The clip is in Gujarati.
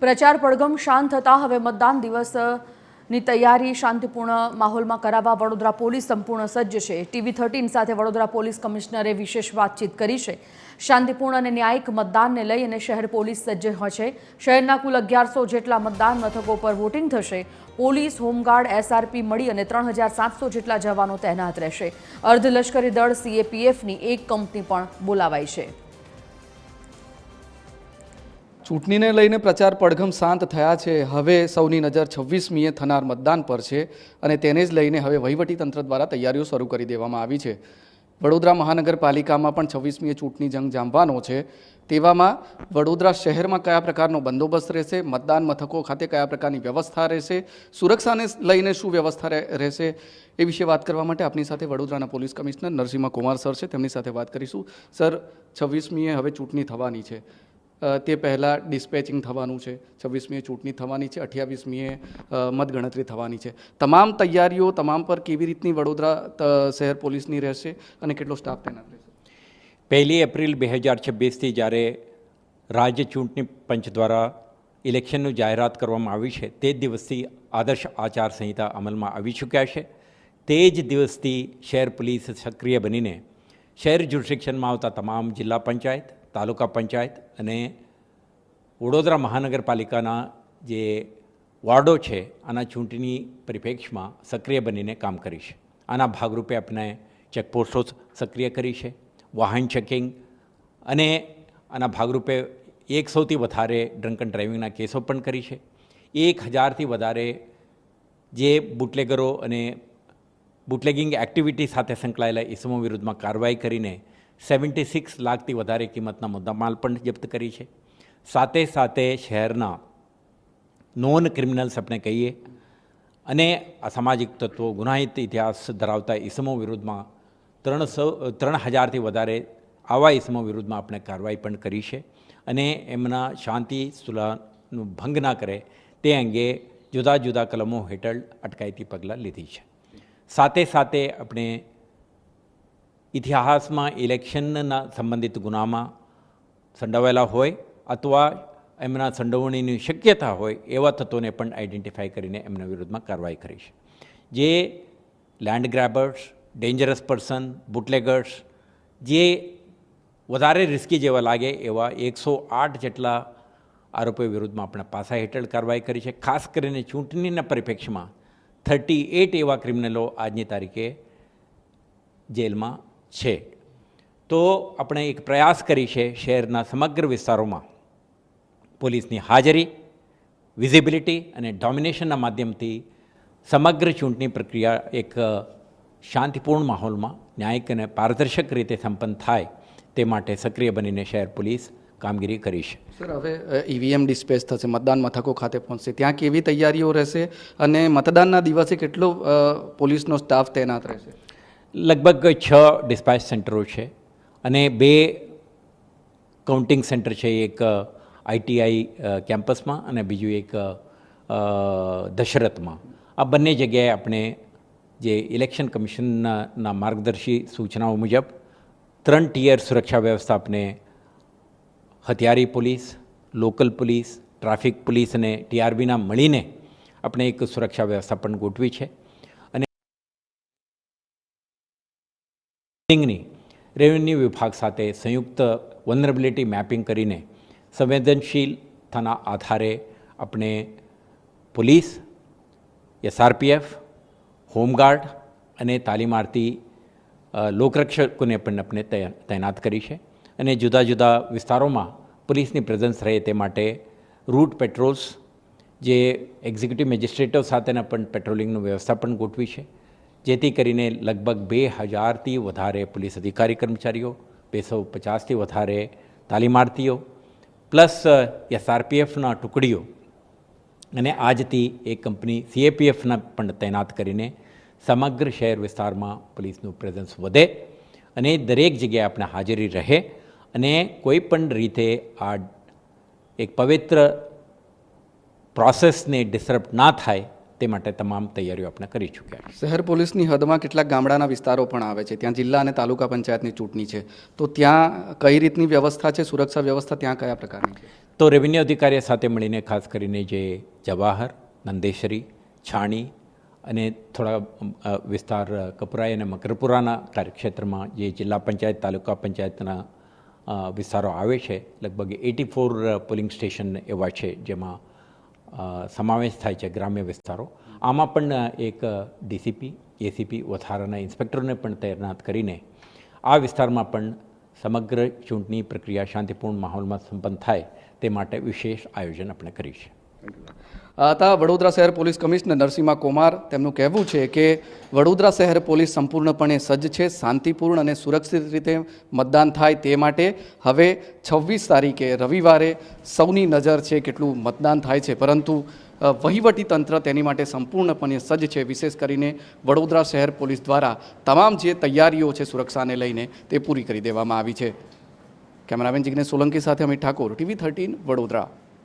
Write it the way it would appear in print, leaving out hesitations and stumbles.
પ્રચાર પડઘમ શાંત થતા હવે મતદાન દિવસની તૈયારી શાંતિપૂર્ણ માહોલમાં કરાવવા વડોદરા પોલીસ સંપૂર્ણ સજ્જ છે। TV13 સાથે વડોદરા પોલીસ કમિશનરે વિશેષ વાતચીત કરી છે। શાંતિપૂર્ણ અને ન્યાયિક મતદાનને લઈ અને શહેર પોલીસ સજ્જ છે। શહેરના કુલ 1100 જેટલા મતદાન મથકો પર વોટિંગ થશે। પોલીસ, હોમગાર્ડ, SRP મળી અને 3700 જેટલા જવાનો તૈનાત રહેશે। અર્ધલશ્કરી દળ CAPFની એક કંપની પણ બોલાવાઈ છે। ચૂંટણીને લઈને પ્રચાર પડઘમ શાંત થયા છે। હવે સૌની નજર 26મીએ થનાર મતદાન પર છે અને તેને જ લઈને હવે વહીવટીતંત્ર દ્વારા તૈયારીઓ શરૂ કરી દેવામાં આવી છે। વડોદરા મહાનગરપાલિકામાં પણ 26મીએ ચૂંટણી જંગ જામવાનો છે। તેવામાં વડોદરા શહેરમાં કયા પ્રકારનો બંદોબસ્ત રહેશે, મતદાન મથકો ખાતે કયા પ્રકારની વ્યવસ્થા રહેશે, સુરક્ષાને લઈને શું વ્યવસ્થા રહેશે, એ વિશે વાત કરવા માટે આપની સાથે વડોદરાના police commissioner Narsinh Kumar sir છે। તેમની સાથે વાત કરીશું। સર, 26મીએ હવે ચૂંટણી થવાની છે, તે પહેલાં ડિસ્પેચિંગ થવાનું છે। 26મીએ ચૂંટણી થવાની છે, 28મીએ મતગણતરી થવાની છે। તમામ તૈયારીઓ તમામ પર કેવી રીતની વડોદરા શહેર પોલીસની રહેશે અને કેટલો સ્ટાફ તૈનાત રહેશે? 1 એપ્રિલ 2026થી જ્યારે રાજ્ય ચૂંટણી પંચ દ્વારા ઇલેક્શનનું જાહેરાત કરવામાં આવી છે, તે જ દિવસથી આદર્શ આચારસંહિતા અમલમાં આવી ચૂક્યા છે। તે જ દિવસથી શહેર પોલીસ સક્રિય બનીને શહેર જ્યુરિસ્ડિક્શનમાં આવતા તમામ જિલ્લા પંચાયત, તાલુકા પંચાયત અને વડોદરા મહાનગરપાલિકાના જે વોર્ડો છે, આના ચૂંટણી પરિપ્રેક્ષમાં સક્રિય બનીને કામ કરી છે। આના ભાગરૂપે આપણે ચેકપોસ્ટો સક્રિય કરી છે, વાહન ચેકિંગ, અને આના ભાગરૂપે 100થી વધારે ડ્રંક એન્ડ ડ્રાઇવિંગના કેસો પણ કરી છે। 1000થી વધારે જે બુટલેગરો અને બુટલેગિંગ એક્ટિવિટી સાથે સંકળાયેલા ઇસમો વિરુદ્ધમાં કાર્યવાહી કરીને 76 લાખથી વધારે કિંમતના મુદ્દામાલ પણ જપ્ત કરી છે। સાથે સાથે શહેરના નોન ક્રિમિનલ્સ આપણે કહીએ અને અસામાજિક તત્વો, ગુનાહિત ઇતિહાસ ધરાવતા ઇસમો વિરુદ્ધમાં 3000થી વધારે આવા ઇસમો વિરુદ્ધમાં આપણે કાર્યવાહી પણ કરી છે અને એમના શાંતિ સુલહનો ભંગ ના કરે તે અંગે જુદા જુદા કલમો હેઠળ અટકાયતી પગલાં લીધી છે। સાથે સાથે આપણે ઇતિહાસમાં ઇલેક્શનના સંબંધિત ગુનામાં સંડોવાયેલા હોય અથવા એમના સંડોવણીની શક્યતા હોય એવા તત્વોને પણ આઈડેન્ટિફાઈ કરીને એમના વિરુદ્ધમાં કાર્યવાહી કરી છે। જે લેન્ડ ગ્રેબર્સ, ડેન્જરસ પર્સન, બુટલેગર્સ, જે વધારે રિસ્કી જેવા લાગે એવા 108 જેટલા આરોપીઓ વિરુદ્ધમાં આપણે પાસા હેઠળ કાર્યવાહી કરી છે। ખાસ કરીને ચૂંટણીના પરિપ્રેક્ષમાં 38 એવા ક્રિમિનલો આજની તારીખે જેલમાં છે। તો આપણે એક પ્રયાસ કરી છે શહેરના સમગ્ર વિસ્તારોમાં પોલીસની હાજરી, વિઝિબિલિટી અને ડોમિનેશનના માધ્યમથી સમગ્ર ચૂંટણી પ્રક્રિયા એક શાંતિપૂર્ણ માહોલમાં ન્યાયિક અને પારદર્શક રીતે સંપન્ન થાય તે માટે સક્રિય બનીને શહેર પોલીસ કામગીરી કરી છે। સર, હવે EVM ડિસ્પેચ થશે, મતદાન મથકો ખાતે પહોંચશે, ત્યાં કેવી તૈયારીઓ રહેશે અને મતદાનના દિવસે કેટલો પોલીસનો સ્ટાફ તૈનાત રહેશે? લગભગ 6 ડિસ્પેચ સેન્ટરો છે અને 2 કાઉન્ટિંગ સેન્ટર છે। એક ITI કેમ્પસમાં અને બીજું એક દશરથમાં। આ બંને જગ્યાએ આપણે જે ઇલેક્શન કમિશનના માર્ગદર્શી સૂચનાઓ મુજબ 3 ટિયર સુરક્ષા વ્યવસ્થા આપણે હથિયારી police, local police, traffic police અને TRBના મળીને આપણે એક સુરક્ષા વ્યવસ્થા પણ ગોઠવી છે અને રેવન્યુ વિભાગ સાથે સંયુક્ત વલ્નરેબિલિટી મેપિંગ કરીને સંવેદનશીલતાના આધારે આપણે પોલીસ, SRPF, હોમગાર્ડ અને તાલીમાર્થી લોકરક્ષકોને પણ આપણે તૈનાત કરી છે અને જુદા જુદા વિસ્તારોમાં પોલીસની પ્રેઝન્સ રહે તે માટે રૂટ પેટ્રોલ્સ, જે એક્ઝિક્યુટિવ મેજિસ્ટ્રેટો સાથેના પણ પેટ્રોલિંગની વ્યવસ્થા પણ ગોઠવી છે, જેથી કરીને લગભગ 2000થી વધારે પોલીસ અધિકારી કર્મચારીઓ, 250થી વધારે તાલીમાર્થીઓ પ્લસ SRPFના ટુકડીઓ અને આજથી એક કંપની CAPFના પણ તૈનાત કરીને સમગ્ર શહેર વિસ્તારમાં પોલીસનું પ્રેઝન્સ વધે અને દરેક જગ્યાએ આપણે હાજરી રહે અને કોઈ પણ રીતે આ એક પવિત્ર પ્રોસેસને ડિસ્ટર્બ ના થાય તે માટે તમામ તૈયારીઓ આપણે કરી ચૂક્યા છીએ. શહેર પોલીસની હદમાં કેટલાક ગામડાના વિસ્તારો પણ આવે છે, ત્યાં જિલ્લા અને તાલુકા પંચાયતની ચૂંટણી છે, તો ત્યાં કઈ રીતની વ્યવસ્થા છે, સુરક્ષા વ્યવસ્થા ત્યાં કયા પ્રકારની છે? તો રેવન્યુ અધિકારીઓ સાથે મળીને ખાસ કરીને જે જવાહર, નંદેશ્વરી, છાણી અને થોડા વિસ્તાર કપરાઈ અને મકરપુરાના કાર્યક્ષેત્રમાં જે જિલ્લા પંચાયત તાલુકા પંચાયતના વિસ્તારો આવે છે, લગભગ 84 પોલિંગ સ્ટેશન એવા છે જેમાં સમાવેશ થાય છે ગ્રામ્ય વિસ્તારો. આમાં પણ એક ડીસીપી, એસીપી વધારાના ઇન્સ્પેક્ટરોને પણ તૈનાત કરીને આ વિસ્તારમાં પણ સમગ્ર ચૂંટણી પ્રક્રિયા શાંતિપૂર્ણ માહોલમાં સંપન્ન થાય તે માટે વિશેષ આયોજન આપણે કર્યું છે. હતા વડોદરા શહેર પોલીસ કમિશનર નરસિંહા કુમાર. તેમનું કહેવું છે કે વડોદરા શહેર પોલીસ સંપૂર્ણપણે સજ્જ છે, શાંતિપૂર્ણ અને સુરક્ષિત રીતે મતદાન થાય તે માટે. હવે 26 તારીખે રવિવારે સૌની નજર છે કેટલું મતદાન થાય છે, પરંતુ વહીવટી તંત્ર તેની માટે સંપૂર્ણપણે સજ્જ છે. વિશેષ કરીને વડોદરા શહેર પોલીસ દ્વારા તમામ જે તૈયારીઓ છે સુરક્ષાને લઈને તે પૂરી કરી દેવામાં આવી છે. કેમેરામેન જિગ્નેશ સોલંકી સાથે અમિત ઠાકોર, TV13 વડોદરા.